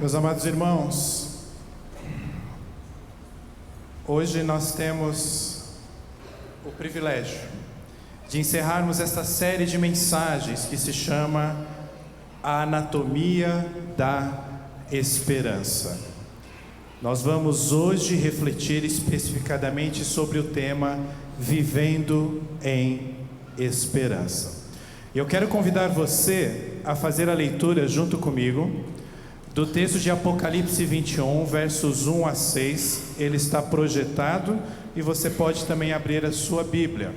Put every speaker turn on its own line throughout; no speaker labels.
Meus amados irmãos, hoje nós temos o privilégio de encerrarmos esta série de mensagens que se chama A Anatomia da Esperança. Nós vamos hoje refletir especificadamente sobre o tema Vivendo em Esperança. Eu quero convidar você a fazer a leitura junto comigo do texto de Apocalipse 21, versos 1 a 6, ele está projetado e você pode também abrir a sua Bíblia.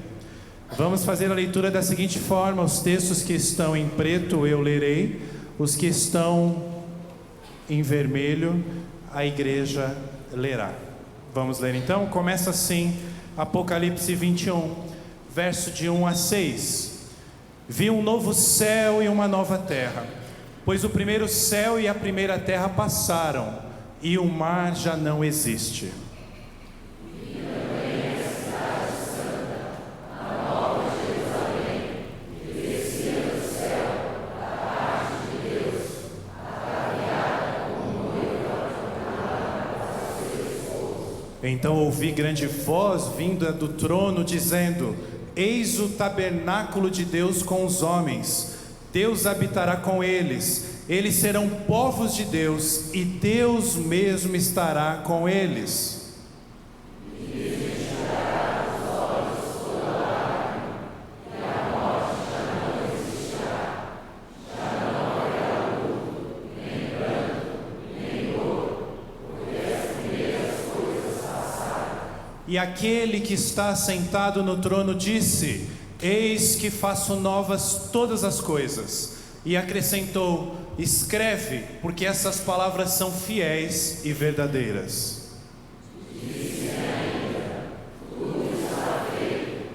Vamos fazer a leitura da seguinte forma: os textos que estão em preto eu lerei, os que estão em vermelho a igreja lerá. Vamos ler então? Começa assim, Apocalipse 21, verso de 1 a 6. Vi um novo céu e uma nova terra, pois o primeiro céu e a primeira terra passaram, e o mar já não existe.
E também a cidade santa, a nova Jerusalém, que descia do céu, da parte de Deus, ataviada como noiva preparada para seu esposo.
Então ouvi grande voz vinda do trono, dizendo: Eis o tabernáculo de Deus com os homens. Deus habitará com eles, eles serão povos de Deus, e Deus mesmo estará com eles.
E enxugará dos olhos toda lágrima, e a morte já não existirá, já não haverá luto, nem pranto, nem dor, porque as primeiras coisas passaram.
E aquele que está sentado no trono disse: Eis que faço novas todas as coisas. E acrescentou: Escreve, porque essas palavras são fiéis e verdadeiras.
Disse ainda: tudo está feito.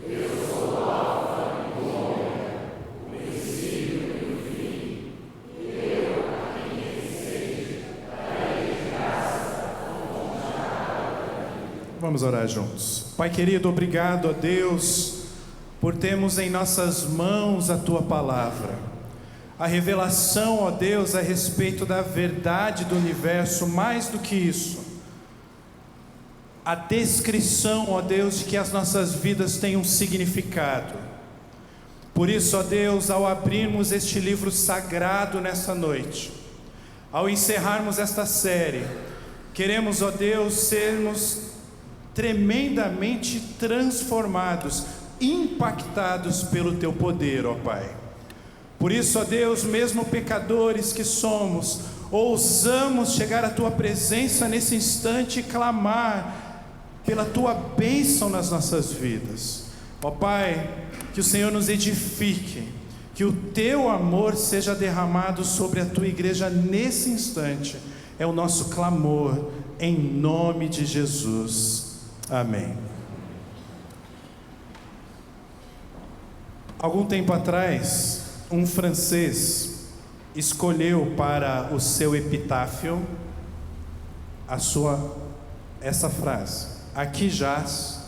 Eu sou o Alfa e o Ômega, o princípio e o fim. Eu, a quem desejo, darei graça da fonte da água da vida.
Vamos orar juntos. Pai querido, obrigado a Deus por termos em nossas mãos a Tua Palavra, a revelação, ó Deus, a respeito da verdade do universo. Mais do que isso, a descrição, ó Deus, de que as nossas vidas têm um significado. Por isso, ó Deus, ao abrirmos este livro sagrado nessa noite, ao encerrarmos esta série, queremos, ó Deus, sermos tremendamente transformados, impactados pelo Teu poder, ó Pai. Por isso, ó Deus, mesmo pecadores que somos, ousamos chegar à Tua presença nesse instante e clamar pela Tua bênção nas nossas vidas. Ó Pai, que o Senhor nos edifique, que o Teu amor seja derramado sobre a Tua igreja nesse instante, é o nosso clamor, em nome de Jesus. Amém. Algum tempo atrás, um francês escolheu para o seu epitáfio essa frase: aqui jaz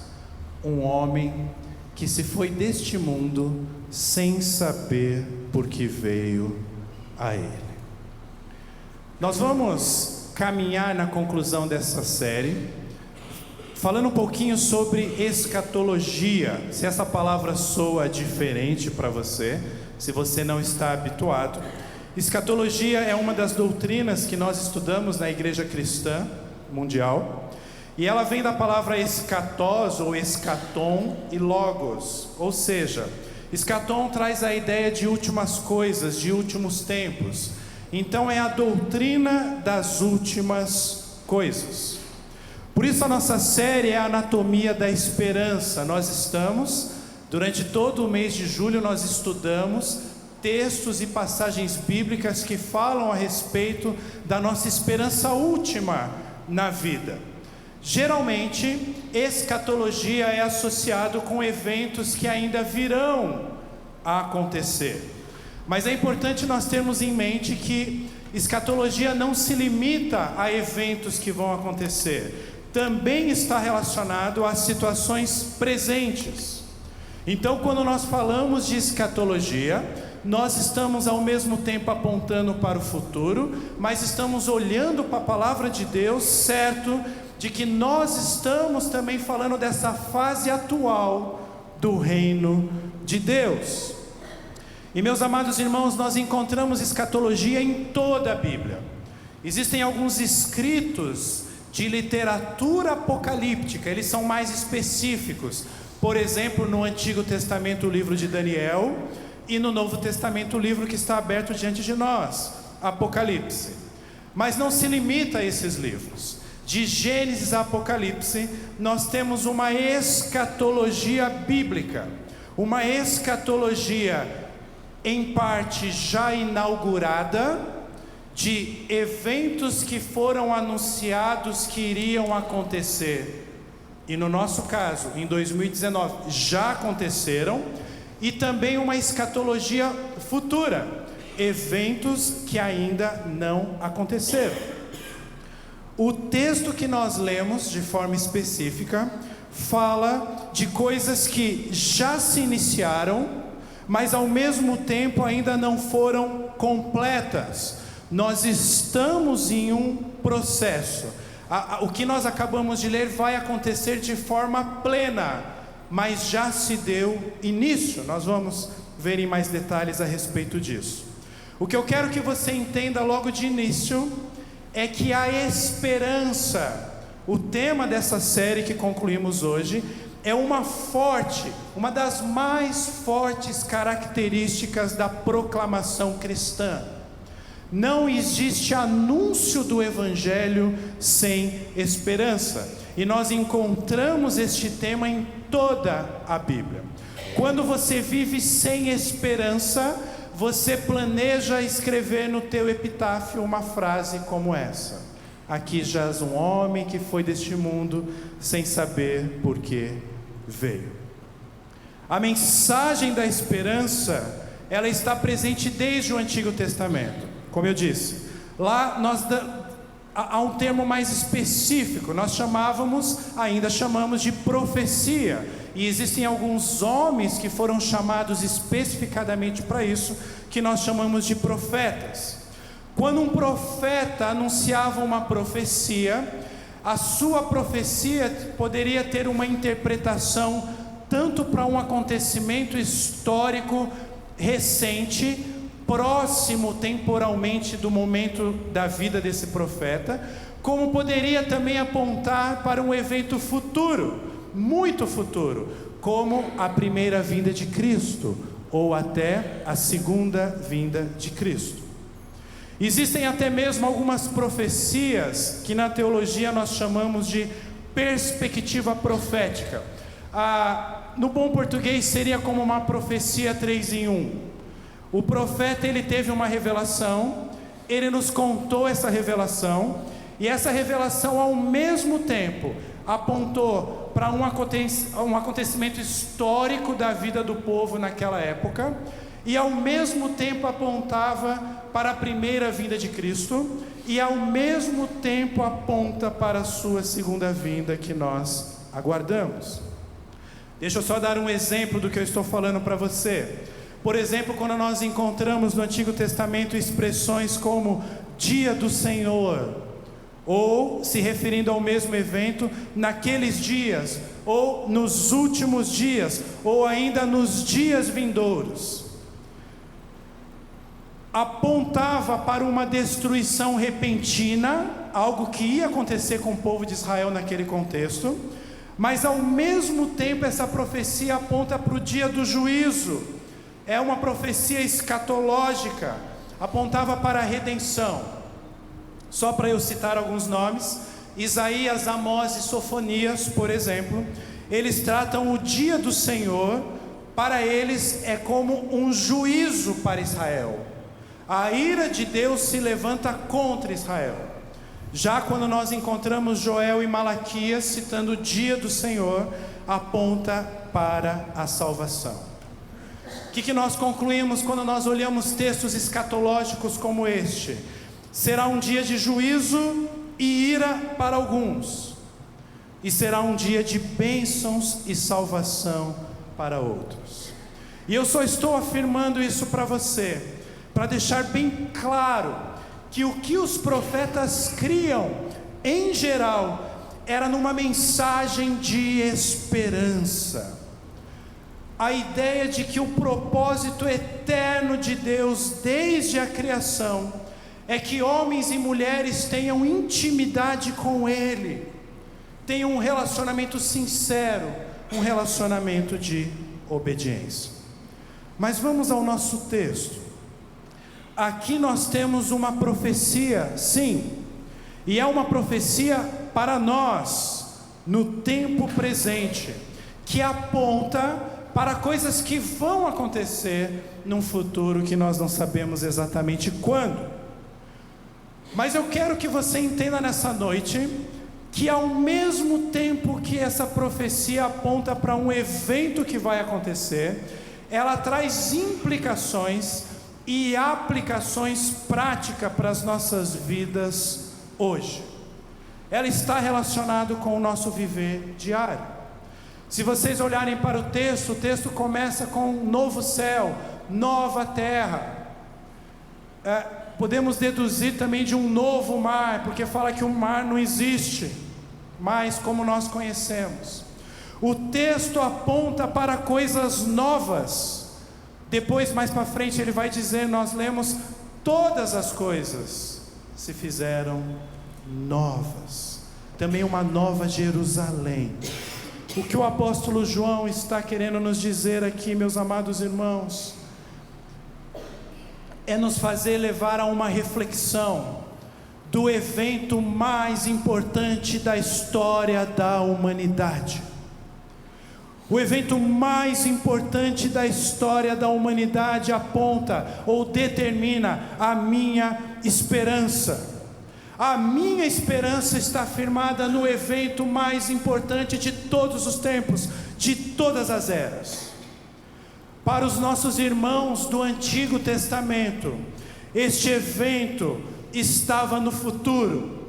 um homem que se foi deste mundo sem saber por que veio a ele. Nós vamos caminhar na conclusão dessa série falando um pouquinho sobre escatologia. Se essa palavra soa diferente para você, se você não está habituado, escatologia é uma das doutrinas que nós estudamos na Igreja Cristã Mundial, e ela vem da palavra escatós ou escatom e logos, ou seja, escatom traz a ideia de últimas coisas, de últimos tempos. Então é a doutrina das últimas coisas. Por isso a nossa série é a Anatomia da Esperança. Nós estamos, durante todo o mês de julho, nós estudamos textos e passagens bíblicas que falam a respeito da nossa esperança última na vida. Geralmente, escatologia é associado com eventos que ainda virão a acontecer. Mas é importante nós termos em mente que escatologia não se limita a eventos que vão acontecer. Também está relacionado às situações presentes. Então, quando nós falamos de escatologia, nós estamos ao mesmo tempo apontando para o futuro, mas estamos olhando para a palavra de Deus, certo de que nós estamos também falando dessa fase atual do reino de Deus. E meus amados irmãos, nós encontramos escatologia em toda a Bíblia. Existem alguns escritos de literatura apocalíptica, eles são mais específicos. Por exemplo, no Antigo Testamento, o livro de Daniel, e no Novo Testamento, o livro que está aberto diante de nós, Apocalipse. Mas não se limita a esses livros. De Gênesis a Apocalipse, nós temos uma escatologia bíblica, uma escatologia em parte já inaugurada, de eventos que foram anunciados que iriam acontecer, e no nosso caso, em 2019, já aconteceram, e também uma escatologia futura, eventos que ainda não aconteceram. O texto que nós lemos de forma específica fala de coisas que já se iniciaram, mas ao mesmo tempo ainda não foram completas. Nós estamos em um processo. O que nós acabamos de ler vai acontecer de forma plena, mas já se deu início. Nós vamos ver em mais detalhes a respeito disso. O que eu quero que você entenda logo de início é que a esperança, o tema dessa série que concluímos hoje, é uma das mais fortes características da proclamação cristã. Não existe anúncio do Evangelho sem esperança. E nós encontramos este tema em toda a Bíblia. Quando você vive sem esperança, você planeja escrever no teu epitáfio uma frase como essa: aqui jaz um homem que foi deste mundo sem saber por que veio. A mensagem da esperança, ela está presente desde o Antigo Testamento. Como eu disse, lá há um termo mais específico, nós ainda chamamos de profecia, e existem alguns homens que foram chamados especificadamente para isso, que nós chamamos de profetas. Quando um profeta anunciava uma profecia, a sua profecia poderia ter uma interpretação tanto para um acontecimento histórico recente, próximo temporalmente do momento da vida desse profeta, como poderia também apontar para um evento futuro, muito futuro, como a primeira vinda de Cristo, ou até a segunda vinda de Cristo. Existem até mesmo algumas profecias que na teologia nós chamamos de perspectiva profética. No bom português seria como uma profecia 3 em 1. O profeta, ele teve uma revelação, ele nos contou essa revelação, e essa revelação ao mesmo tempo apontou para um acontecimento histórico da vida do povo naquela época, e ao mesmo tempo apontava para a primeira vinda de Cristo, e ao mesmo tempo aponta para a sua segunda vinda que nós aguardamos. Deixa eu só dar um exemplo do que eu estou falando para você. Por exemplo, quando nós encontramos no Antigo Testamento expressões como dia do Senhor, ou se referindo ao mesmo evento, naqueles dias, ou nos últimos dias, ou ainda nos dias vindouros, apontava para uma destruição repentina, algo que ia acontecer com o povo de Israel naquele contexto, mas ao mesmo tempo essa profecia aponta para o dia do juízo. É uma profecia escatológica, apontava para a redenção. Só para eu citar alguns nomes: Isaías, Amós e Sofonias, por exemplo, eles tratam o dia do Senhor, para eles é como um juízo para Israel. A ira de Deus se levanta contra Israel. Já quando nós encontramos Joel e Malaquias citando o dia do Senhor, aponta para a salvação. O que nós concluímos quando nós olhamos textos escatológicos como este? Será um dia de juízo e ira para alguns, e será um dia de bênçãos e salvação para outros. E eu só estou afirmando isso para você, para deixar bem claro que o que os profetas criam, em geral, era numa mensagem de esperança. A ideia de que o propósito eterno de Deus, desde a criação, é que homens e mulheres tenham intimidade com Ele, tenham um relacionamento sincero, um relacionamento de obediência. Mas vamos ao nosso texto. Aqui nós temos uma profecia, sim, e é uma profecia para nós, no tempo presente, que aponta para coisas que vão acontecer num futuro que nós não sabemos exatamente quando. Mas eu quero que você entenda nessa noite que, ao mesmo tempo que essa profecia aponta para um evento que vai acontecer, ela traz implicações e aplicações práticas para as nossas vidas hoje. Ela está relacionada com o nosso viver diário. Se vocês olharem para o texto começa com um novo céu, nova terra. Podemos deduzir também de um novo mar, porque fala que o mar não existe mais como nós conhecemos. O texto aponta para coisas novas. Depois, mais para frente, ele vai dizer, nós lemos, todas as coisas se fizeram novas. Também uma nova Jerusalém. O que o apóstolo João está querendo nos dizer aqui, meus amados irmãos, é nos fazer levar a uma reflexão do evento mais importante da história da humanidade. O evento mais importante da história da humanidade aponta ou determina a minha esperança. A minha esperança está firmada no evento mais importante de todos os tempos, de todas as eras. Para os nossos irmãos do Antigo Testamento, este evento estava no futuro.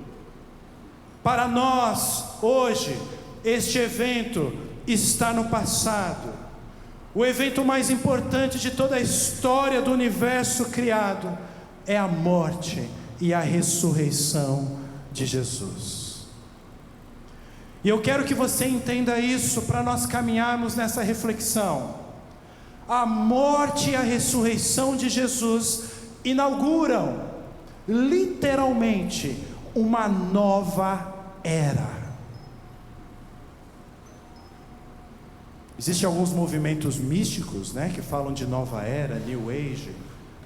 Para nós, hoje, este evento está no passado. O evento mais importante de toda a história do universo criado é a morte e a ressurreição de Jesus. E eu quero que você entenda isso para nós caminharmos nessa reflexão. A morte e a ressurreição de Jesus inauguram, literalmente, uma nova era. Existem alguns movimentos místicos, que falam de nova era, New Age,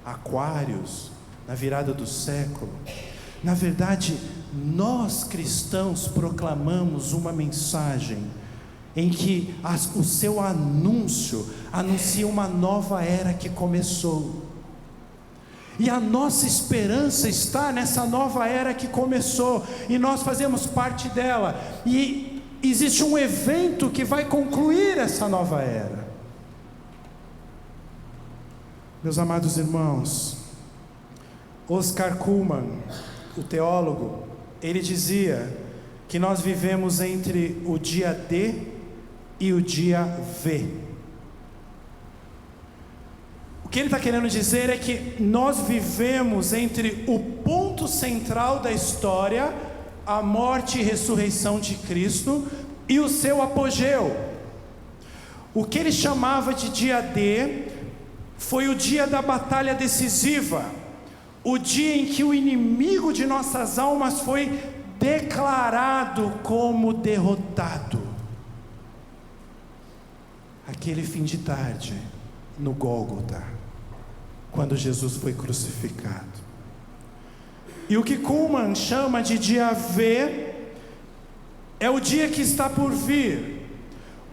Aquários, na virada do século. Na verdade, nós cristãos proclamamos uma mensagem em que o seu anúncio anuncia uma nova era que começou. E a nossa esperança está nessa nova era que começou, e nós fazemos parte dela. E existe um evento que vai concluir essa nova era. Meus amados irmãos, Oscar Cullmann, o teólogo, ele dizia que nós vivemos entre o dia D e o dia V. O que ele está querendo dizer é que nós vivemos entre o ponto central da história, a morte e ressurreição de Cristo, e o seu apogeu. O que ele chamava de dia D foi o dia da batalha decisiva, o dia em que o inimigo de nossas almas foi declarado como derrotado. Aquele fim de tarde, no Gólgota, quando Jesus foi crucificado. E o que Cullmann chama de dia V, é o dia que está por vir,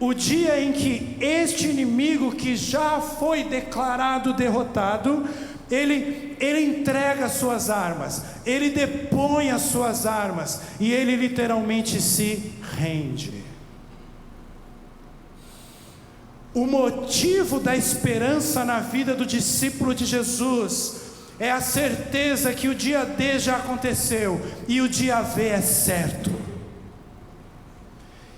o dia em que este inimigo que já foi declarado derrotado, ele entrega as suas armas, ele depõe as suas armas, e ele literalmente se rende. O motivo da esperança na vida do discípulo de Jesus é a certeza que o dia D já aconteceu e o dia V é certo.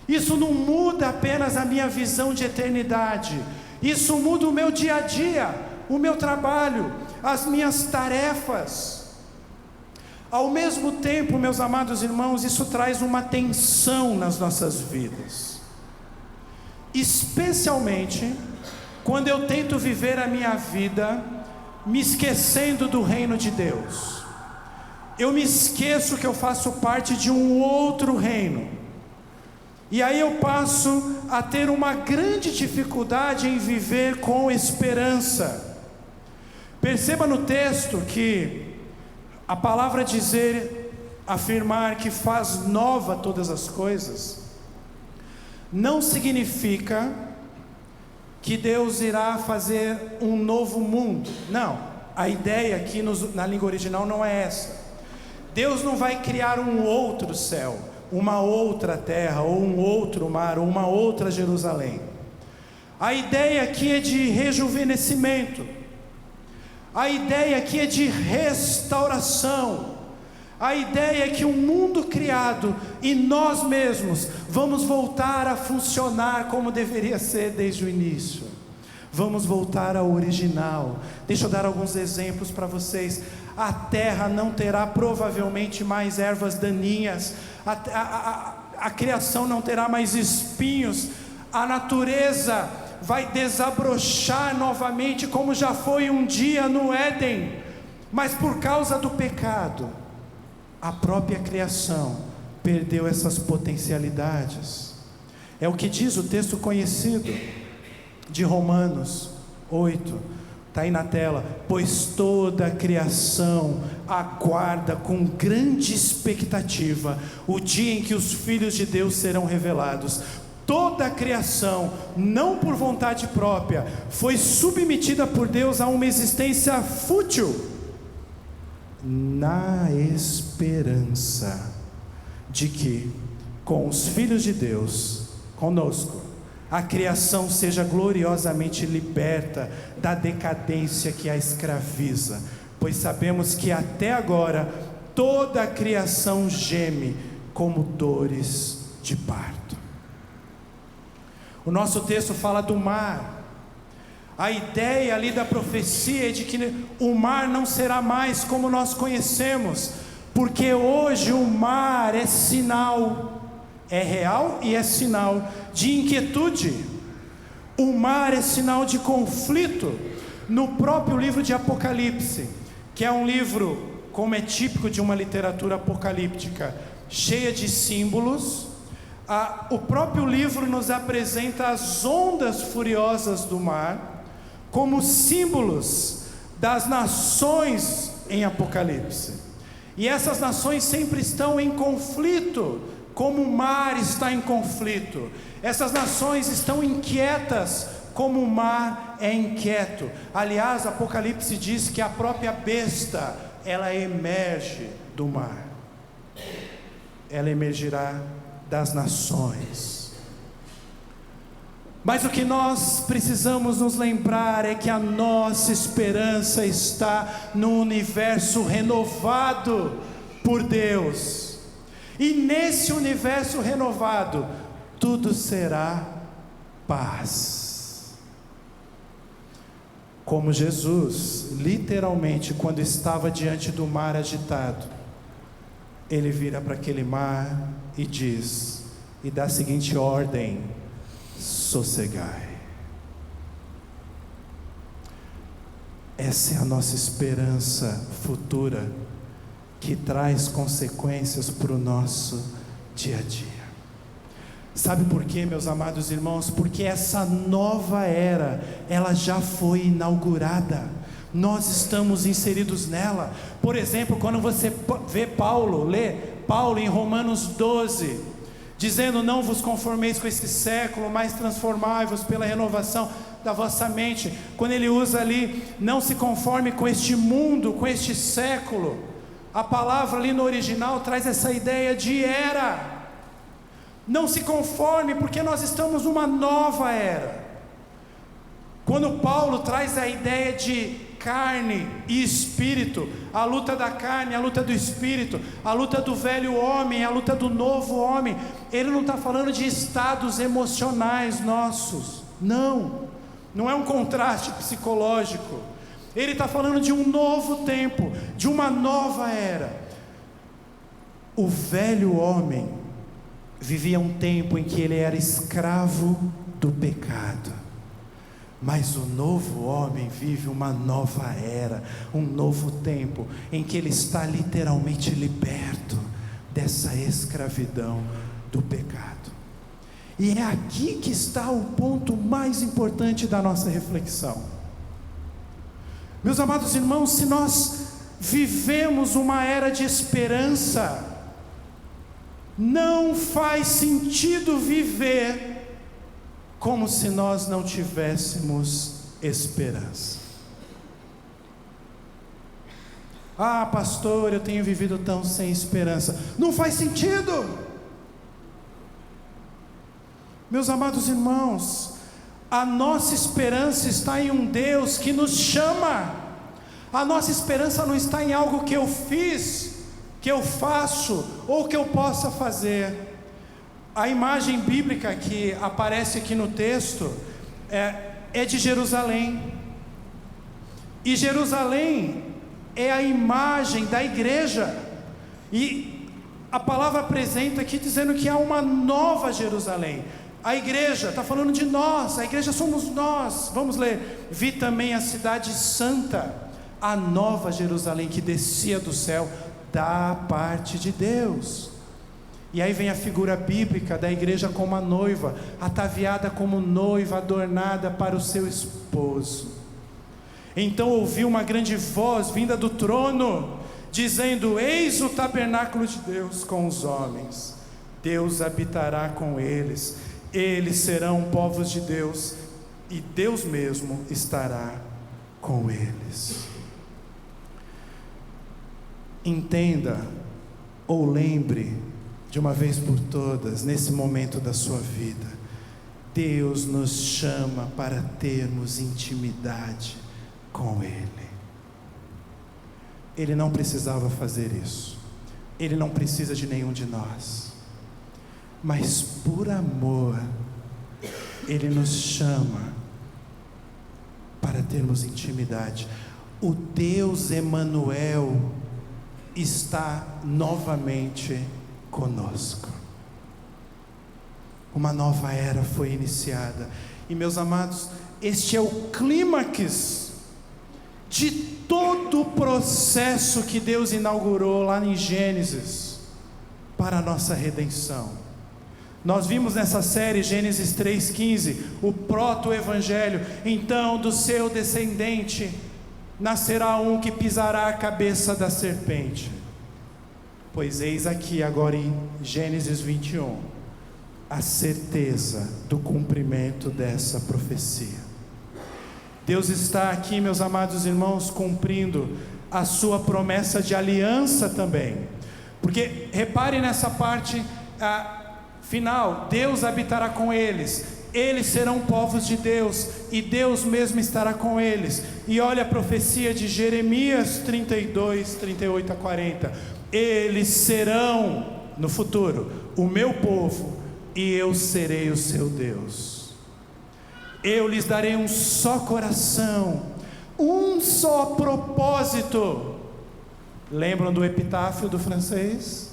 Isso não muda apenas a minha visão de eternidade, Isso muda o meu dia a dia, o meu trabalho, as minhas tarefas. Ao mesmo tempo, meus amados irmãos, isso traz uma tensão nas nossas vidas, especialmente quando eu tento viver a minha vida me esquecendo do reino de Deus. Eu me esqueço que eu faço parte de um outro reino, e aí eu passo a ter uma grande dificuldade em viver com esperança. Perceba no texto que a palavra afirmar que faz nova todas as coisas, não significa que Deus irá fazer um novo mundo. Não, a ideia aqui na língua original não é essa. Deus não vai criar um outro céu, uma outra terra, ou um outro mar, ou uma outra Jerusalém. A ideia aqui é de rejuvenescimento. A ideia aqui é de restauração. A ideia é que o mundo criado e nós mesmos vamos voltar a funcionar como deveria ser desde o início. Vamos voltar ao original. Deixa eu dar alguns exemplos para vocês. A terra não terá provavelmente mais ervas daninhas. A criação não terá mais espinhos. A natureza vai desabrochar novamente como já foi um dia no Éden. Mas por causa do pecado, a própria criação perdeu essas potencialidades. É o que diz o texto conhecido de Romanos 8, está aí na tela: pois toda a criação aguarda com grande expectativa o dia em que os filhos de Deus serão revelados. Toda a criação, não por vontade própria, foi submetida por Deus a uma existência fútil, na esperança de que, com os filhos de Deus, conosco, a criação seja gloriosamente liberta da decadência que a escraviza, pois sabemos que até agora toda a criação geme como dores de parto. O nosso texto fala do mar. A ideia ali da profecia é de que o mar não será mais como nós conhecemos, porque hoje o mar é sinal, é real e é sinal de inquietude. O mar é sinal de conflito. No próprio livro de Apocalipse, que é um livro, como é típico de uma literatura apocalíptica, cheia de símbolos, o próprio livro nos apresenta as ondas furiosas do mar como símbolos das nações em Apocalipse. E essas nações sempre estão em conflito, como o mar está em conflito. Essas nações estão inquietas, como o mar é inquieto. Aliás, Apocalipse diz que a própria besta, ela emerge do mar. Ela emergirá das nações. Mas o que nós precisamos nos lembrar é que a nossa esperança está no universo renovado por Deus. E nesse universo renovado, tudo será paz. Como Jesus, literalmente, quando estava diante do mar agitado, ele vira para aquele mar e diz, e dá a seguinte ordem: sossegai. Essa é a nossa esperança futura, que traz consequências para o nosso dia a dia. Sabe por quê, meus amados irmãos? Porque essa nova era, ela já foi inaugurada. Nós estamos inseridos nela. Por exemplo, quando você lê Paulo em Romanos 12, dizendo: não vos conformeis com esse século, mas transformai-vos pela renovação da vossa mente. Quando ele usa ali, não se conforme com este mundo, com este século, a palavra ali no original traz essa ideia de era. Não se conforme, porque nós estamos numa nova era. Quando Paulo traz a ideia de carne e espírito, a luta da carne, a luta do espírito, a luta do velho homem, a luta do novo homem, ele não está falando de estados emocionais nossos, não. não é um contraste psicológico. Ele está falando de um novo tempo, de uma nova era. O velho homem vivia um tempo em que ele era escravo do pecado, mas o novo homem vive uma nova era, um novo tempo em que ele está literalmente liberto dessa escravidão do pecado. E é aqui que está o ponto mais importante da nossa reflexão. Meus amados irmãos, se nós vivemos uma era de esperança, não faz sentido viver como se nós não tivéssemos esperança. Ah, pastor, eu tenho vivido tão sem esperança. Não faz sentido. Meus amados irmãos, a nossa esperança está em um Deus que nos chama. A nossa esperança não está em algo que eu fiz, que eu faço ou que eu possa fazer. A imagem bíblica que aparece aqui no texto é de Jerusalém. E Jerusalém é a imagem da igreja. E a palavra apresenta aqui dizendo que há uma nova Jerusalém. A igreja está falando de nós, a igreja somos nós. Vamos ler: vi também a cidade santa, a nova Jerusalém que descia do céu da parte de Deus. E aí vem a figura bíblica da igreja como a noiva, ataviada como noiva, adornada para o seu esposo. Então ouvi uma grande voz vinda do trono, dizendo: eis o tabernáculo de Deus com os homens, Deus habitará com eles, eles serão povos de Deus, e Deus mesmo estará com eles. Entenda, ou lembre, de uma vez por todas, nesse momento da sua vida, Deus nos chama para termos intimidade com Ele. Ele não precisava fazer isso, Ele não precisa de nenhum de nós, mas por amor, Ele nos chama para termos intimidade. O Deus Emanuel está novamente conosco. Uma nova era foi iniciada. E meus amados, este é o clímax de todo o processo que Deus inaugurou lá em Gênesis para a nossa redenção. Nós vimos nessa série Gênesis 3,15, o proto-evangelho. Então do seu descendente nascerá um que pisará a cabeça da serpente. Pois eis aqui agora em Gênesis 21, a certeza do cumprimento dessa profecia. Deus está aqui, meus amados irmãos, cumprindo a sua promessa de aliança também. Porque repare nessa parte final: Deus habitará com eles, eles serão povos de Deus, e Deus mesmo estará com eles. E olha a profecia de Jeremias 32, 38 a 40: eles serão, no futuro, o meu povo, e eu serei o seu Deus. Eu lhes darei um só coração, um só propósito. Lembram do epitáfio do francês?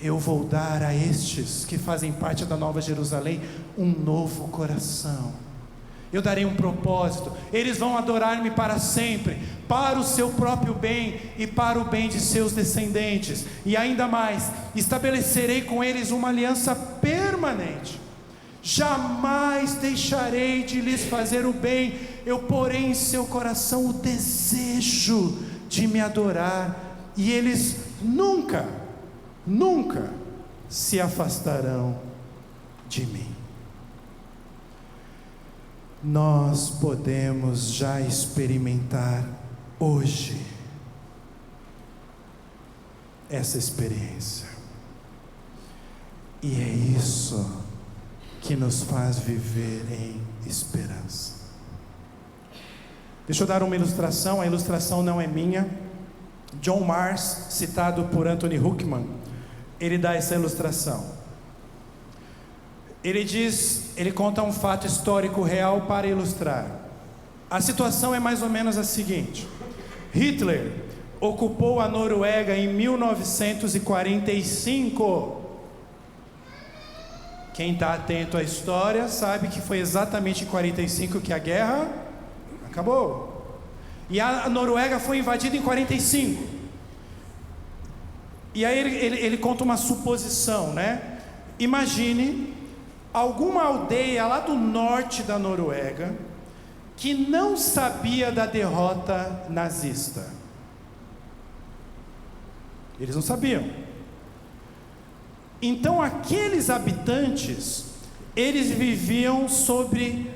Eu vou dar a estes que fazem parte da Nova Jerusalém um novo coração. Eu darei um propósito. Eles vão adorar-me para sempre, para o seu próprio bem e para o bem de seus descendentes. E ainda mais, estabelecerei com eles uma aliança permanente. Jamais deixarei de lhes fazer o bem. Eu porei em seu coração o desejo de me adorar, e eles nunca se afastarão de mim. Nós podemos já experimentar hoje essa experiência, e é isso que nos faz viver em esperança. Deixa eu dar uma ilustração. A ilustração não é minha. John Mars, citado por Anthony Huckman, ele dá essa ilustração. ele conta um fato histórico real para ilustrar. A situação é mais ou menos a seguinte: Hitler ocupou a Noruega em 1945. Quem está atento à história sabe que foi exatamente em 45 que a guerra acabou. E a Noruega foi invadida em 45. E aí ele conta uma suposição, né? Imagine alguma aldeia lá do norte da Noruega que não sabia da derrota nazista. Eles não sabiam. Então aqueles habitantes, eles viviam sobre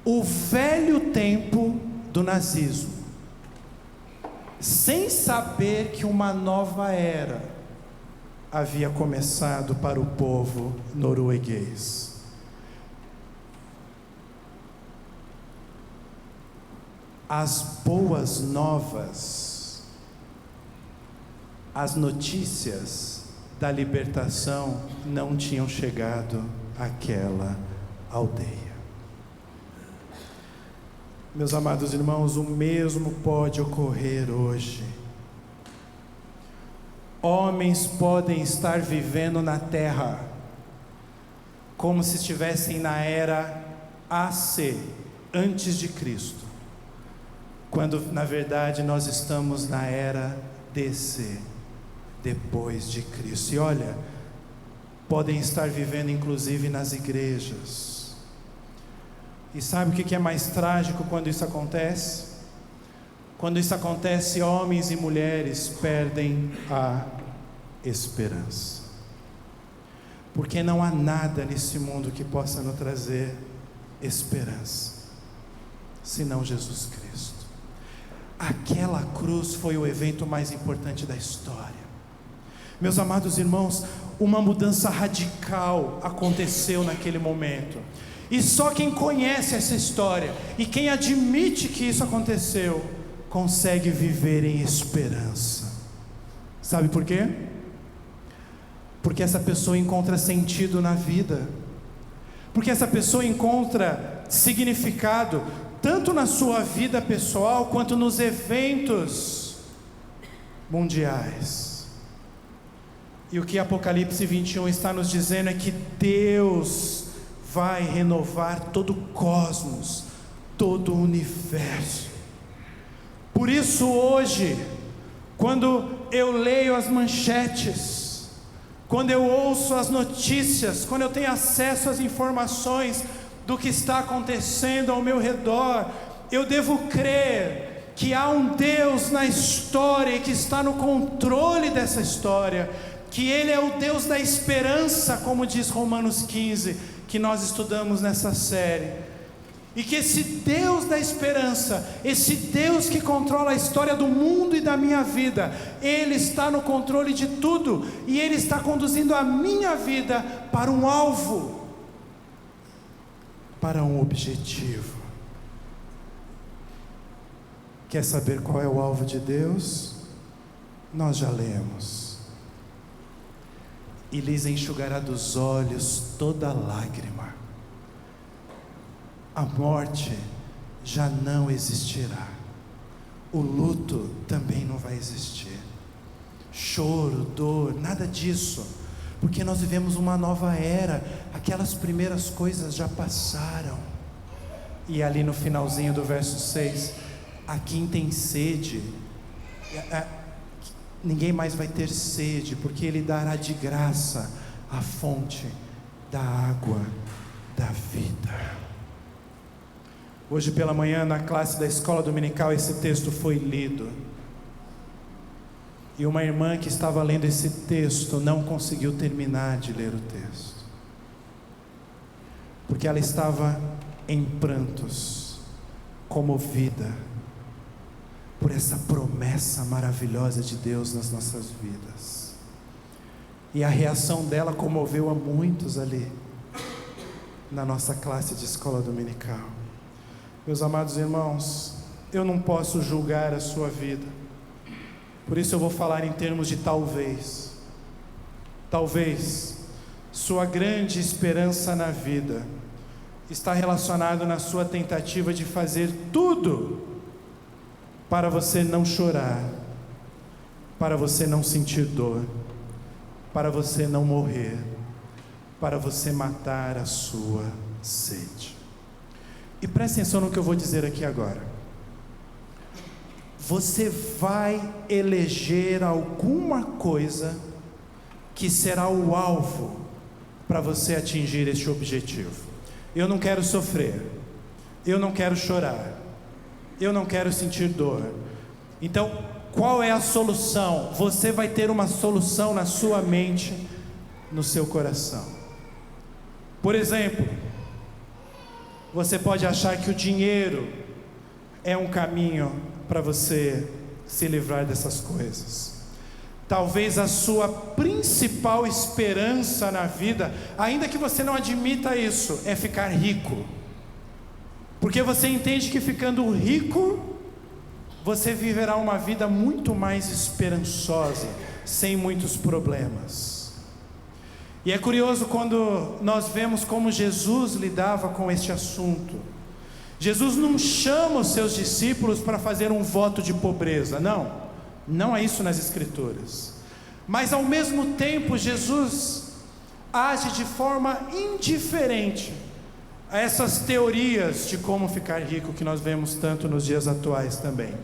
o velho tempo do nazismo, sem saber que uma nova era havia começado para o povo norueguês. As boas novas, as notícias da libertação não tinham chegado àquela aldeia. Meus amados irmãos, o mesmo pode ocorrer hoje. Homens podem estar vivendo na terra como se estivessem na era AC, antes de Cristo, quando na verdade nós estamos na era DC, depois de Cristo. E olha, podem estar vivendo inclusive nas igrejas. E sabe o que é mais trágico quando isso acontece? Quando isso acontece, homens e mulheres perdem a esperança, porque não há nada nesse mundo que possa nos trazer esperança, senão Jesus Cristo. Aquela cruz foi o evento mais importante da história. Meus amados irmãos, uma mudança radical aconteceu naquele momento, e só quem conhece essa história e quem admite que isso aconteceu consegue viver em esperança. Sabe por quê? Porque essa pessoa encontra sentido na vida, porque essa pessoa encontra significado tanto na sua vida pessoal quanto nos eventos mundiais. E o que Apocalipse 21 está nos dizendo é que Deus vai renovar todo o cosmos, todo o universo. Por isso hoje, quando eu leio as manchetes, quando eu ouço as notícias, quando eu tenho acesso às informações do que está acontecendo ao meu redor, eu devo crer que há um Deus na história e que está no controle dessa história, que Ele é o Deus da esperança, como diz Romanos 15, que nós estudamos nessa série, e que esse Deus da esperança, esse Deus que controla a história do mundo e da minha vida, Ele está no controle de tudo, e Ele está conduzindo a minha vida para um alvo, para um objetivo. Quer saber qual é o alvo de Deus? Nós já lemos. E lhes enxugará dos olhos toda lágrima. A morte já não existirá. O luto também não vai existir. Choro, dor, nada disso. Porque nós vivemos uma nova era. Aquelas primeiras coisas já passaram. E ali no finalzinho do verso 6, a quem tem sede, ninguém mais vai ter sede, porque Ele dará de graça a fonte da água da vida. Hoje pela manhã, na classe da escola dominical, esse texto foi lido. E uma irmã que estava lendo esse texto não conseguiu terminar de ler o texto, porque ela estava em prantos, comovida por essa promessa maravilhosa de Deus nas nossas vidas. E a reação dela comoveu a muitos ali na nossa classe de escola dominical. Meus amados irmãos, eu não posso julgar a sua vida, por isso eu vou falar em termos de talvez. Talvez sua grande esperança na vida está relacionado na sua tentativa de fazer tudo para você não chorar, para você não sentir dor, para você não morrer, para você matar a sua sede. E preste atenção no que eu vou dizer aqui agora. Você vai eleger alguma coisa que será o alvo para você atingir este objetivo. Eu não quero sofrer, eu não quero chorar, eu não quero sentir dor. Então, qual é a solução? Você vai ter uma solução na sua mente, no seu coração. Por exemplo, você pode achar que o dinheiro é um caminho para você se livrar dessas coisas. Talvez a sua principal esperança na vida, ainda que você não admita isso, é ficar rico. Porque você entende que ficando rico, você viverá uma vida muito mais esperançosa, sem muitos problemas. E é curioso quando nós vemos como Jesus lidava com este assunto. Jesus não chama os seus discípulos para fazer um voto de pobreza, não é isso nas Escrituras. Mas ao mesmo tempo Jesus age de forma indiferente a essas teorias de como ficar rico que nós vemos tanto nos dias atuais também.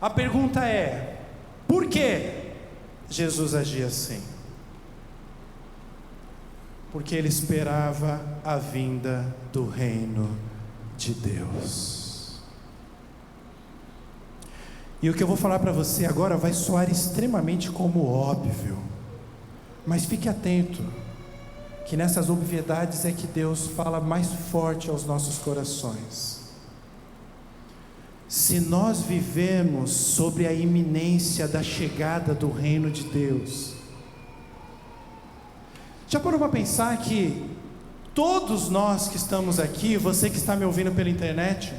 A pergunta é: por que Jesus agia assim? Porque ele esperava a vinda do reino de Deus. E o que eu vou falar para você agora vai soar extremamente como óbvio, mas fique atento, que nessas obviedades é que Deus fala mais forte aos nossos corações. Se nós vivemos sobre a iminência da chegada do reino de Deus, já parou para pensar que todos nós que estamos aqui, você que está me ouvindo pela internet,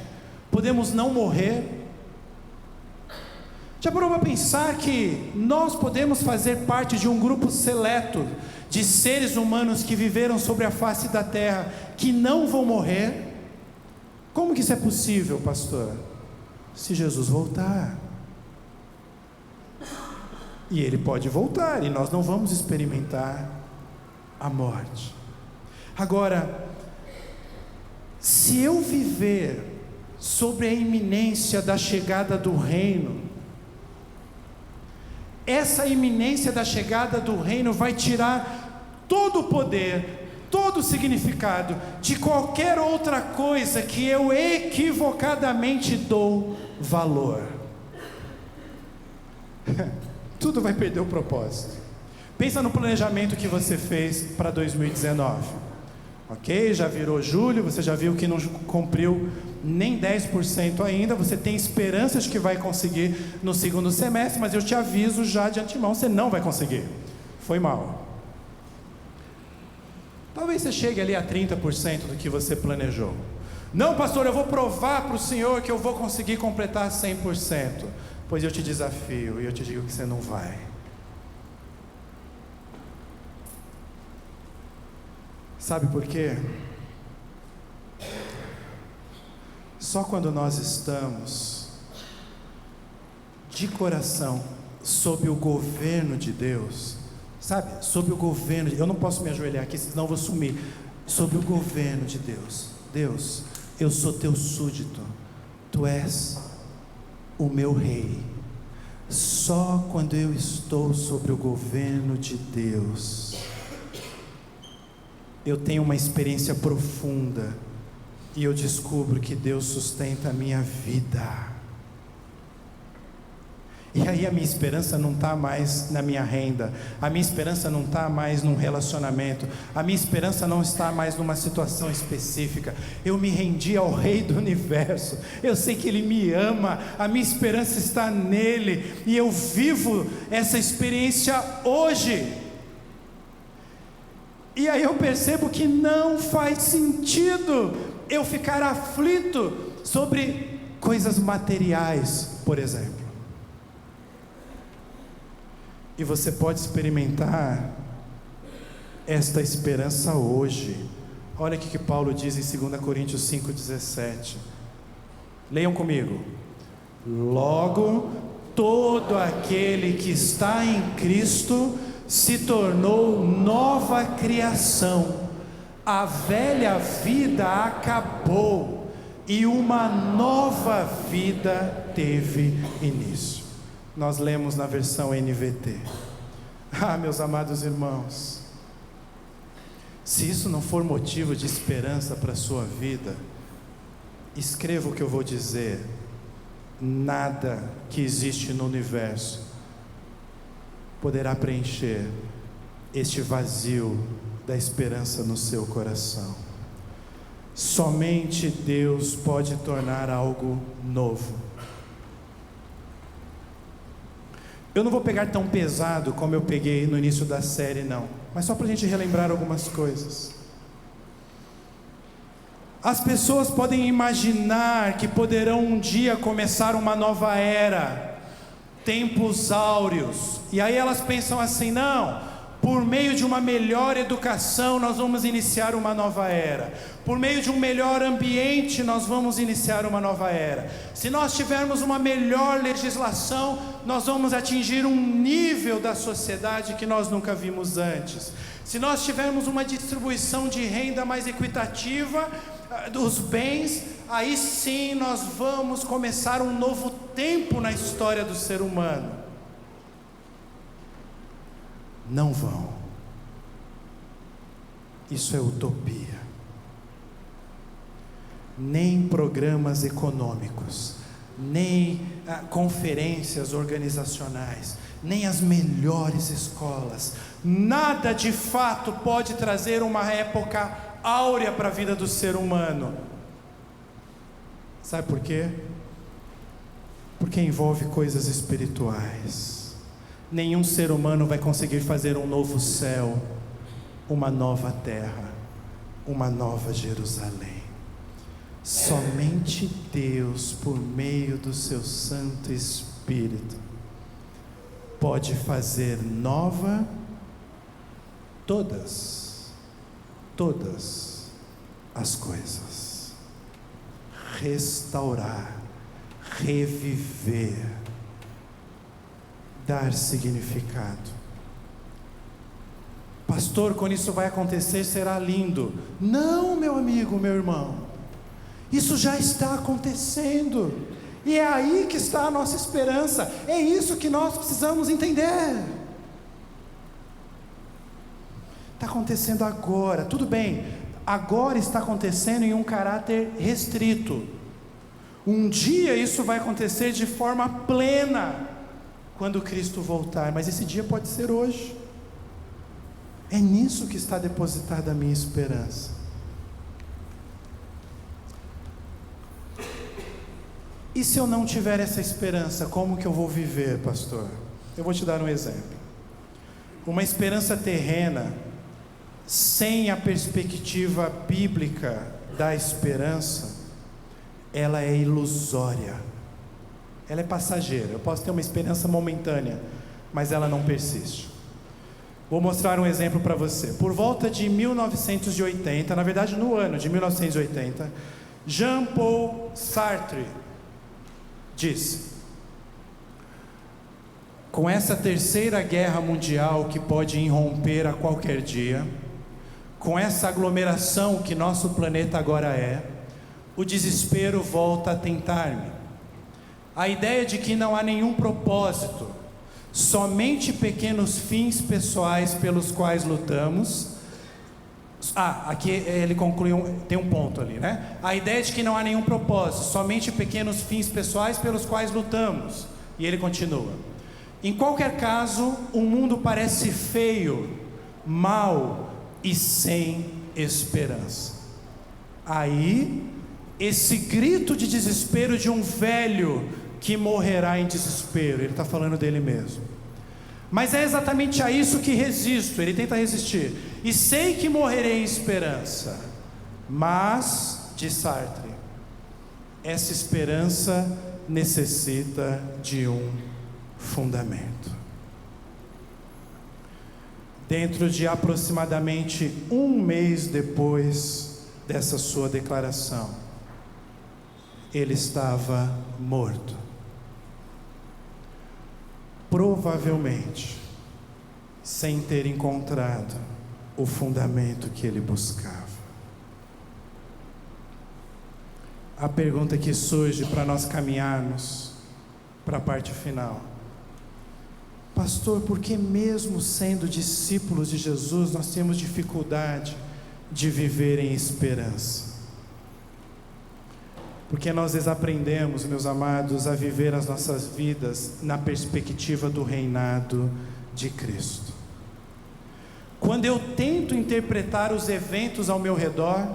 podemos não morrer? Já parou para pensar que nós podemos fazer parte de um grupo seleto de seres humanos que viveram sobre a face da terra, que não vão morrer? Como que isso é possível, pastor? Se Jesus voltar. E Ele pode voltar, e nós não vamos experimentar a morte. Agora, se eu viver sobre a iminência da chegada do reino, essa iminência da chegada do reino vai tirar todo o poder, todo o significado de qualquer outra coisa que eu equivocadamente dou valor. Tudo vai perder o propósito. Pensa no planejamento que você fez para 2019. Ok, já virou julho, você já viu que não cumpriu nem 10% ainda, você tem esperanças que vai conseguir no segundo semestre, mas eu te aviso já de antemão, você não vai conseguir. Foi mal. Talvez você chegue ali a 30% do que você planejou. Não, pastor, eu vou provar para o Senhor que eu vou conseguir completar 100%. Pois eu te desafio e eu te digo que você não vai. Sabe por quê? Só quando nós estamos de coração sob o governo de Deus, sabe? Sob o governo, eu não posso me ajoelhar aqui, senão eu vou sumir. Sob o governo de Deus. Deus, eu sou teu súdito, tu és o meu rei. Só quando eu estou sobre o governo de Deus, eu tenho uma experiência profunda e eu descubro que Deus sustenta a minha vida. E aí a minha esperança não está mais na minha renda, a minha esperança não está mais num relacionamento, a minha esperança não está mais numa situação específica. Eu me rendi ao Rei do Universo, eu sei que Ele me ama, a minha esperança está nele, e eu vivo essa experiência hoje. E aí eu percebo que não faz sentido eu ficar aflito sobre coisas materiais, por exemplo. E você pode experimentar esta esperança hoje. Olha o que Paulo diz em 2 Coríntios 5,17. Leiam comigo. Logo, todo aquele que está em Cristo se tornou nova criação. A velha vida acabou e uma nova vida teve início. Nós lemos na versão NVT. Meus amados irmãos, se isso não for motivo de esperança para a sua vida, escreva o que eu vou dizer. Nada que existe no universo poderá preencher este vazio da esperança no seu coração. Somente Deus pode tornar algo novo. Eu não vou pegar tão pesado como eu peguei no início da série, não, mas só para a gente relembrar algumas coisas. As pessoas podem imaginar que poderão um dia começar uma nova era, tempos áureos, e aí elas pensam assim: não, por meio de uma melhor educação nós vamos iniciar uma nova era, por meio de um melhor ambiente nós vamos iniciar uma nova era, se nós tivermos uma melhor legislação nós vamos atingir um nível da sociedade que nós nunca vimos antes, se nós tivermos uma distribuição de renda mais equitativa dos bens, aí sim nós vamos começar um novo tempo na história do ser humano. Não vão. Isso é utopia. Nem programas econômicos, nem conferências organizacionais, nem as melhores escolas, nada de fato pode trazer uma época áurea para a vida do ser humano. Sabe por quê? Porque envolve coisas espirituais. Nenhum ser humano vai conseguir fazer um novo céu, uma nova terra, uma nova Jerusalém. Somente Deus, por meio do seu Santo Espírito, pode fazer nova todas as coisas, restaurar, reviver, dar significado. Pastor, quando isso vai acontecer será lindo. Não, meu amigo, meu irmão, isso já está acontecendo, e é aí que está a nossa esperança, é isso que nós precisamos entender. Está acontecendo agora, tudo bem, agora está acontecendo em um caráter restrito, um dia isso vai acontecer de forma plena, quando Cristo voltar, mas esse dia pode ser hoje. É nisso que está depositada a minha esperança. E se eu não tiver essa esperança, como que eu vou viver, pastor? Eu vou te dar um exemplo. Uma esperança terrena, sem a perspectiva bíblica da esperança, ela é ilusória. Ela é passageira. Eu posso ter uma esperança momentânea, mas ela não persiste. Vou mostrar um exemplo para você. Por volta de 1980, na verdade no ano de 1980, Jean-Paul Sartre disse: com essa terceira guerra mundial que pode irromper a qualquer dia, com essa aglomeração que nosso planeta agora é, o desespero volta a tentar-me. A ideia de que não há nenhum propósito, somente pequenos fins pessoais pelos quais lutamos. Aqui ele conclui, tem um ponto ali, né? A ideia de que não há nenhum propósito, somente pequenos fins pessoais pelos quais lutamos. E ele continua: em qualquer caso, o mundo parece feio, mau e sem esperança. Aí, esse grito de desespero de um velho que morrerá em desespero, ele está falando dele mesmo. Mas é exatamente a isso que resisto, ele tenta resistir. E sei que morrerei em esperança, mas, diz Sartre, essa esperança necessita de um fundamento. dentro de aproximadamente um mês depois dessa sua declaração, ele estava morto. Provavelmente sem ter encontrado o fundamento que ele buscava. A pergunta que surge para nós caminharmos para a parte final: pastor, por que mesmo sendo discípulos de Jesus, nós temos dificuldade de viver em esperança? Porque nós desaprendemos, meus amados, a viver as nossas vidas na perspectiva do reinado de Cristo. Quando eu tento interpretar os eventos ao meu redor,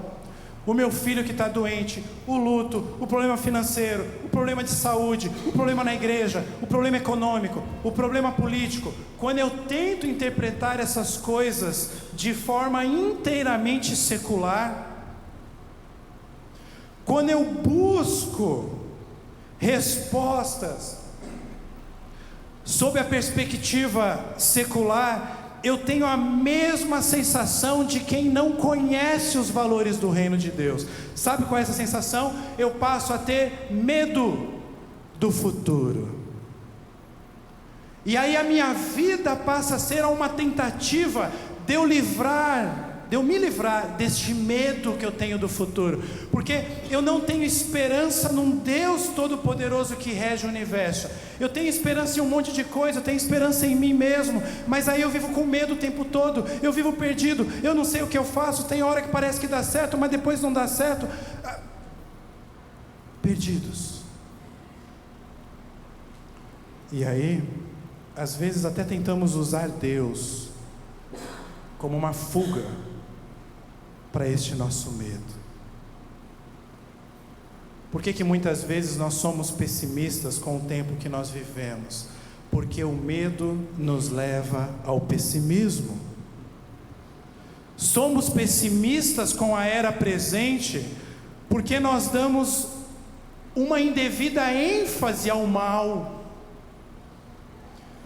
o meu filho que está doente, o luto, o problema financeiro, o problema de saúde, o problema na igreja, o problema econômico, o problema político, quando eu tento interpretar essas coisas de forma inteiramente secular, quando eu busco respostas sob a perspectiva secular, eu tenho a mesma sensação de quem não conhece os valores do reino de Deus. Sabe qual é essa sensação? Eu passo a ter medo do futuro. E aí a minha vida passa a ser uma tentativa de eu me livrar deste medo que eu tenho do futuro, porque eu não tenho esperança num Deus todo-poderoso que rege o universo. Eu tenho esperança em um monte de coisa, eu tenho esperança em mim mesmo, mas aí eu vivo com medo o tempo todo, eu vivo perdido, eu não sei o que eu faço, tem hora que parece que dá certo, mas depois não dá certo. Perdidos. E aí, às vezes até tentamos usar Deus como uma fuga para este nosso medo. Por que muitas vezes nós somos pessimistas com o tempo que nós vivemos? Porque o medo nos leva ao pessimismo. Somos pessimistas com a era presente porque nós damos uma indevida ênfase ao mal.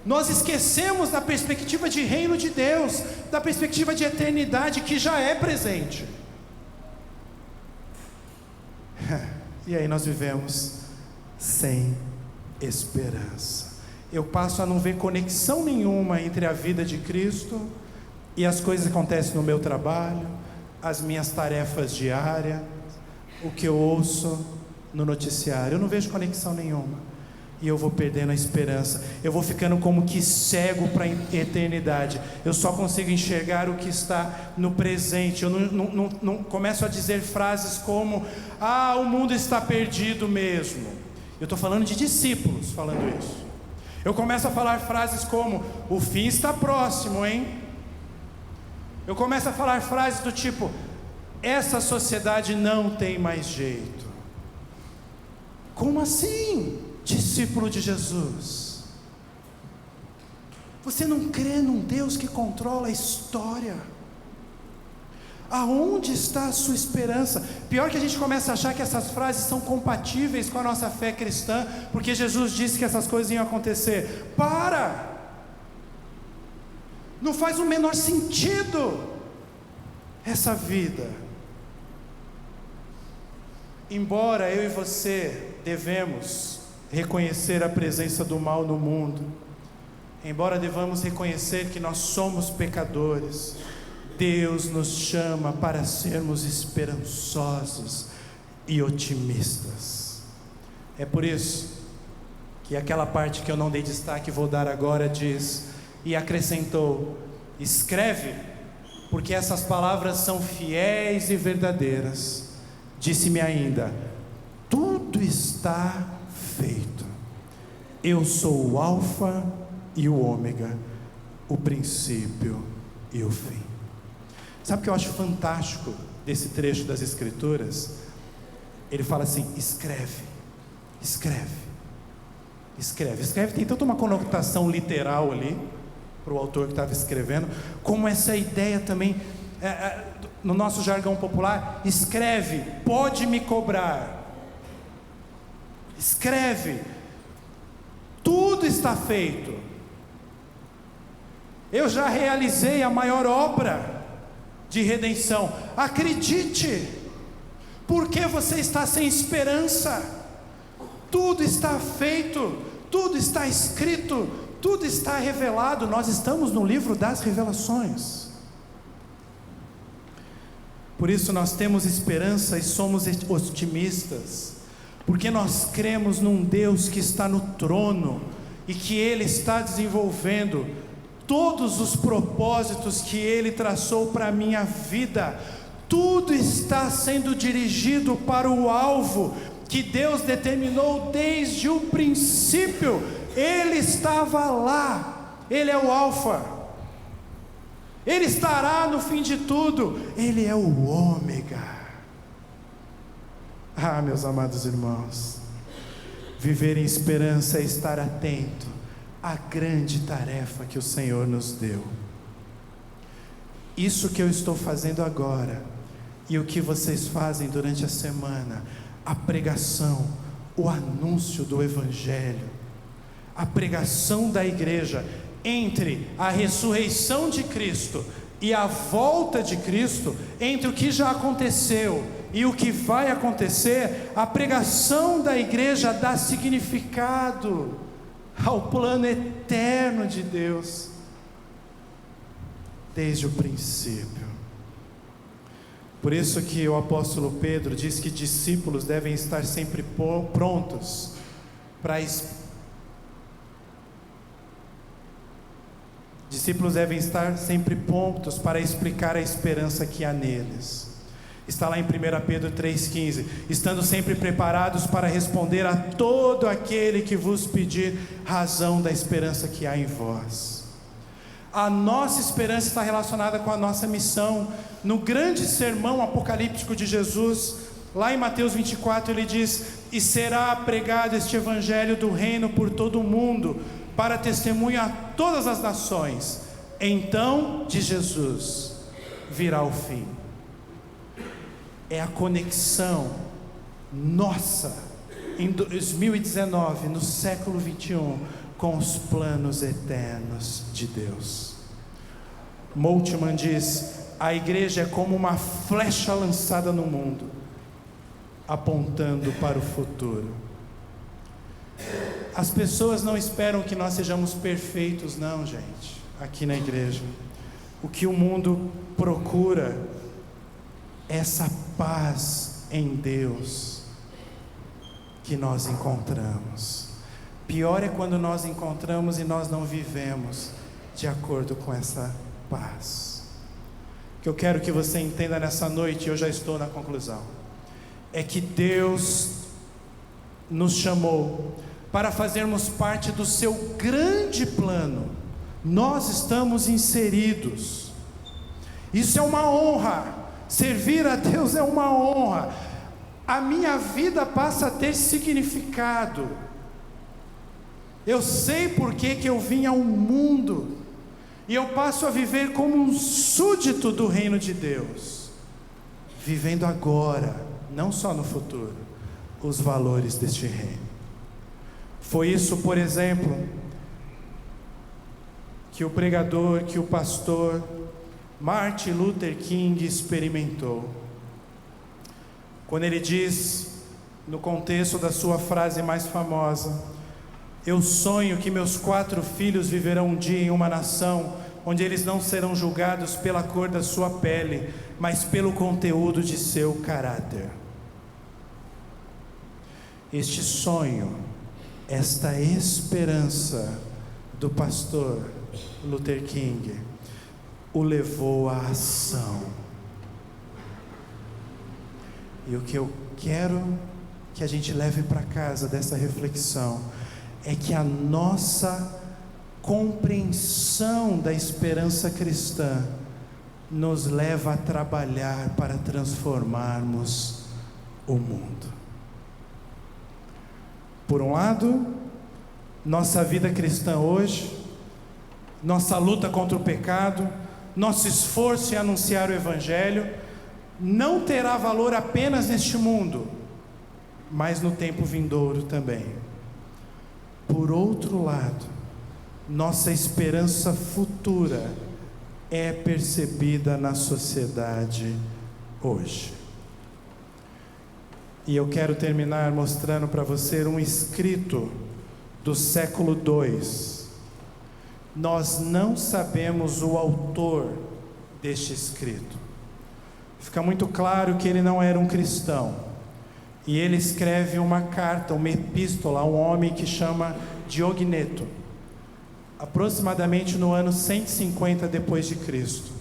Nós esquecemos da perspectiva de reino de Deus, da perspectiva de eternidade que já é presente. E aí nós vivemos sem esperança. Eu passo a não ver conexão nenhuma entre a vida de Cristo e as coisas que acontecem no meu trabalho, as minhas tarefas diárias, o que eu ouço no noticiário. Eu não vejo conexão nenhuma. E eu vou perdendo a esperança, eu vou ficando como que cego para a eternidade. Eu só consigo enxergar o que está no presente. Eu não começo a dizer frases como: ah, o mundo está perdido mesmo. Eu estou falando de discípulos falando isso. Eu começo a falar frases como: o fim está próximo, hein? Eu começo a falar frases do tipo: essa sociedade não tem mais jeito. Como assim? Discípulo de Jesus, você não crê num Deus que controla a história? Aonde está a sua esperança? Pior que a gente começa a achar que essas frases são compatíveis com a nossa fé cristã, porque Jesus disse que essas coisas iam acontecer. Não faz o menor sentido essa vida. Embora eu e você devemos reconhecer a presença do mal no mundo, embora devamos reconhecer que nós somos pecadores, Deus nos chama para sermos esperançosos e otimistas. É por isso que aquela parte que eu não dei destaque, vou dar agora, diz: e acrescentou: escreve, porque essas palavras são fiéis e verdadeiras. Disse-me ainda: tudo está feito. Eu sou o Alfa e o Ômega, o princípio e o fim. Sabe o que eu acho fantástico desse trecho das Escrituras? Ele fala assim: escreve, escreve, escreve. Escreve tem tanto uma conotação literal ali para o autor que estava escrevendo, como essa ideia também no nosso jargão popular: escreve, pode me cobrar. Escreve, tudo está feito. Eu já realizei a maior obra de redenção. Acredite. Por que você está sem esperança? Tudo está feito, tudo está escrito, tudo está revelado. Nós estamos no livro das revelações. Por isso nós temos esperança e somos otimistas, porque nós cremos num Deus que está no trono e que Ele está desenvolvendo todos os propósitos que Ele traçou para a minha vida. Tudo está sendo dirigido para o alvo que Deus determinou desde o princípio. Ele estava lá, Ele é o alfa, Ele estará no fim de tudo, Ele é o ômega. Ah, meus amados irmãos, viver em esperança é estar atento à grande tarefa que o Senhor nos deu. Isso que eu estou fazendo agora, e o que vocês fazem durante a semana, a pregação, o anúncio do Evangelho, a pregação da igreja, entre a ressurreição de Cristo e a volta de Cristo, entre o que já aconteceu e o que vai acontecer, a pregação da igreja dá significado ao plano eterno de Deus, desde o princípio. Por isso que o apóstolo Pedro diz que discípulos devem estar sempre prontos para explicar a esperança que há neles. Está lá em 1 Pedro 3,15: estando sempre preparados para responder a todo aquele que vos pedir razão da esperança que há em vós. A nossa esperança está relacionada com a nossa missão. No grande sermão apocalíptico de Jesus, lá em Mateus 24, ele diz: e será pregado este evangelho do reino por todo o mundo, para testemunho a todas as nações. Então, de Jesus virá o fim. É a conexão nossa em 2019, no século 21, com os planos eternos de Deus. Moltmann diz: a igreja é como uma flecha lançada no mundo, apontando para o futuro. As pessoas não esperam que nós sejamos perfeitos, não, gente, aqui na igreja. O que o mundo procura é essa paz em Deus que nós encontramos. Pior é quando nós encontramos e nós não vivemos de acordo com essa paz. O que eu quero que você entenda nessa noite, eu já estou na conclusão, é que Deus nos chamou para fazermos parte do seu grande plano. Nós estamos inseridos. Isso é uma honra. Servir a Deus é uma honra. A minha vida passa a ter significado. Eu sei por que eu vim ao mundo, e eu passo a viver como um súdito do reino de Deus, vivendo agora, não só no futuro, os valores deste reino. Foi isso, por exemplo, que o pregador, que o pastor Martin Luther King experimentou, quando ele diz, no contexto da sua frase mais famosa: eu sonho que meus 4 filhos viverão um dia em uma nação onde eles não serão julgados pela cor da sua pele, mas pelo conteúdo de seu caráter. Este sonho, esta esperança do pastor Luther King o levou à ação. E o que eu quero que a gente leve para casa dessa reflexão é que a nossa compreensão da esperança cristã nos leva a trabalhar para transformarmos o mundo. Por um lado, nossa vida cristã hoje, nossa luta contra o pecado, nosso esforço em anunciar o Evangelho, não terá valor apenas neste mundo, mas no tempo vindouro também. Por outro lado, nossa esperança futura é percebida na sociedade hoje. E eu quero terminar mostrando para você um escrito do século II. Nós não sabemos o autor deste escrito. Fica muito claro que ele não era um cristão. E ele escreve uma carta, uma epístola a um homem que chama Diogneto, aproximadamente no ano 150 depois de Cristo.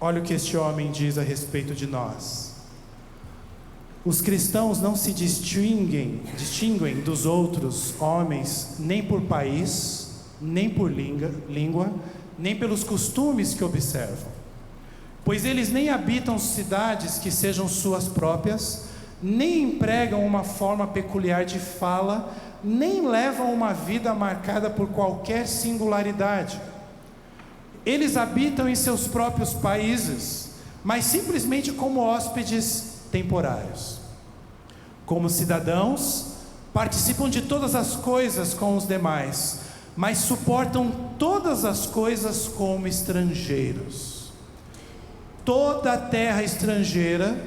Olha o que este homem diz a respeito de nós. Os cristãos não se distinguem dos outros homens nem por país, nem por língua, nem pelos costumes que observam. Pois eles nem habitam cidades que sejam suas próprias, nem empregam uma forma peculiar de fala, nem levam uma vida marcada por qualquer singularidade. Eles habitam em seus próprios países, mas simplesmente como hóspedes temporários. Como cidadãos, participam de todas as coisas com os demais, mas suportam todas as coisas como estrangeiros. Toda a terra estrangeira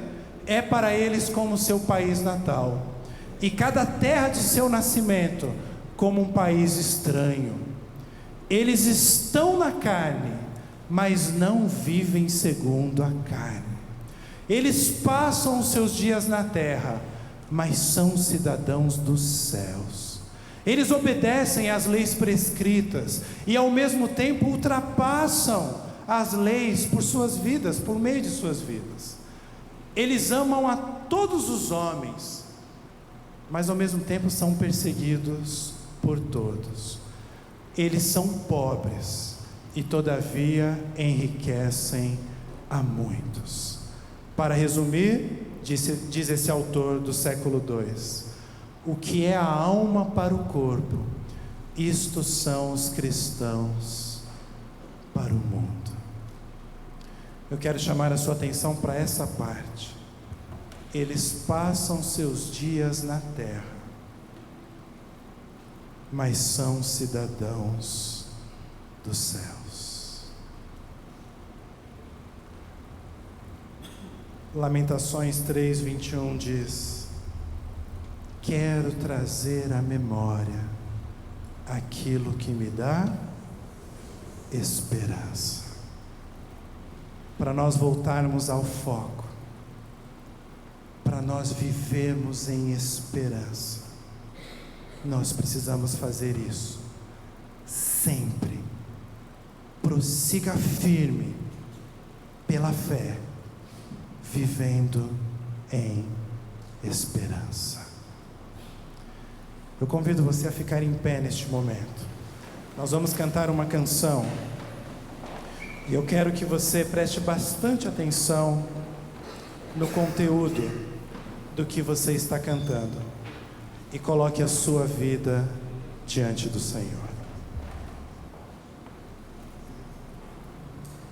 é para eles como seu país natal, e cada terra de seu nascimento como um país estranho. Eles estão na carne, mas não vivem segundo a carne. Eles passam os seus dias na terra, mas são cidadãos dos céus. Eles obedecem às leis prescritas e ao mesmo tempo ultrapassam as leis por suas vidas, por meio de suas vidas. Eles amam a todos os homens, mas ao mesmo tempo são perseguidos por todos. Eles são pobres e todavia enriquecem a muitos. Para resumir, diz esse autor do século II, o que é a alma para o corpo, isto são os cristãos para o mundo. Eu quero chamar a sua atenção para essa parte. Eles passam seus dias na terra, mas são cidadãos dos céus. Lamentações 3:21 diz: quero trazer à memória aquilo que me dá esperança. Para nós voltarmos ao foco, para nós vivermos em esperança, nós precisamos fazer isso sempre. Prossiga firme pela fé, vivendo em esperança. Eu convido você a ficar em pé neste momento. Nós vamos cantar uma canção e eu quero que você preste bastante atenção no conteúdo do que você está cantando e coloque a sua vida diante do Senhor.